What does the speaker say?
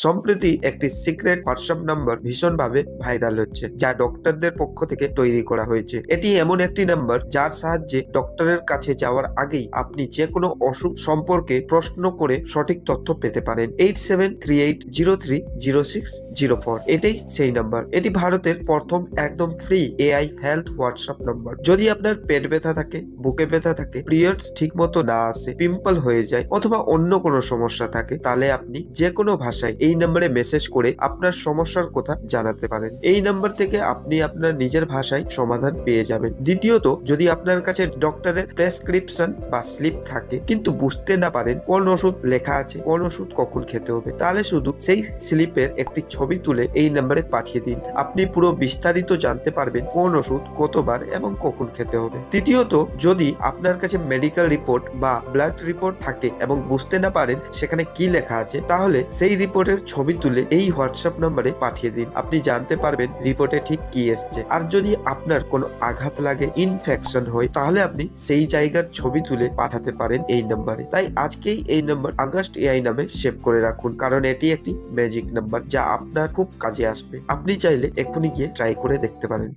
সম্প্রতি একটি secret WhatsApp number ভীষণভাবে ভাইরাল হচ্ছে, যা ডক্টরদের পক্ষ থেকে তৈরি করা হয়েছে। এটি এমন একটি নাম্বার যার সাহায্যে ডক্টরের কাছে যাওয়ার আগেই আপনি যে কোনো অসুখ সম্পর্কে প্রশ্ন করে সঠিক তথ্য পেতে পারেন। 8738030604 এটাই সেই নাম্বার। এটি ভারতের প্রথম একদম free AI health WhatsApp number. যদি আপনার পেট ব্যথা থাকে, বুকে ব্যথা থাকে, পিরিয়ডস ঠিক মতো না আসে, পিম্পল হয়ে যায় অথবা অন্য কোনো সমস্যা থাকে, তাহলে আপনি যে কোনো ভাষায় এই নম্বরে মেসেজ করে আপনার সমস্যার কথা জানাতে পারেন। এই নাম্বার থেকে আপনি আপনার নিজের ভাষায় সমাধান পেয়ে যাবেন। দ্বিতীয়ত, যদি আপনার কাছে ডক্টরের প্রেসক্রিপশন বা স্লিপ থাকে কিন্তু বুঝতে না পারেন কোন ওষুধ লেখা আছে, কোন ওষুধ কখন খেতে হবে, তাহলে শুধু সেই স্লিপের একটি ছবি তুলে এই নাম্বারে পাঠিয়ে দিন। আপনি পুরো বিস্তারিত জানতে পারবেন কোন ওষুধ কতবার এবং কখন খেতে হবে। তৃতীয়ত, যদি আপনার কাছে মেডিকেল রিপোর্ট বা ব্লাড রিপোর্ট থাকে এবং বুঝতে না পারেন সেখানে কি লেখা আছে, তাহলে সেই রিপোর্টের ছবি তুলে এই হোয়াটসঅ্যাপ নাম্বারে পাঠিয়ে দিন। আপনি জানতে পারবেন রিপোর্টে ঠিক কি এসছে। আর যদি আপনার কোনো আঘাত লাগে, ইনফেকশন হয়, তাহলে আপনি সেই জায়গার ছবি তুলে পাঠাতে পারেন এই নাম্বারে। তাই আজকেই এই নাম্বার আগস্ট এআই নামে সেভ করে রাখুন, কারণ এটি একটি ম্যাজিক নাম্বার যা আপনার খুব কাজে আসবে। আপনি চাইলে এক্ষুনি গিয়ে ট্রাই করে দেখতে পারেন।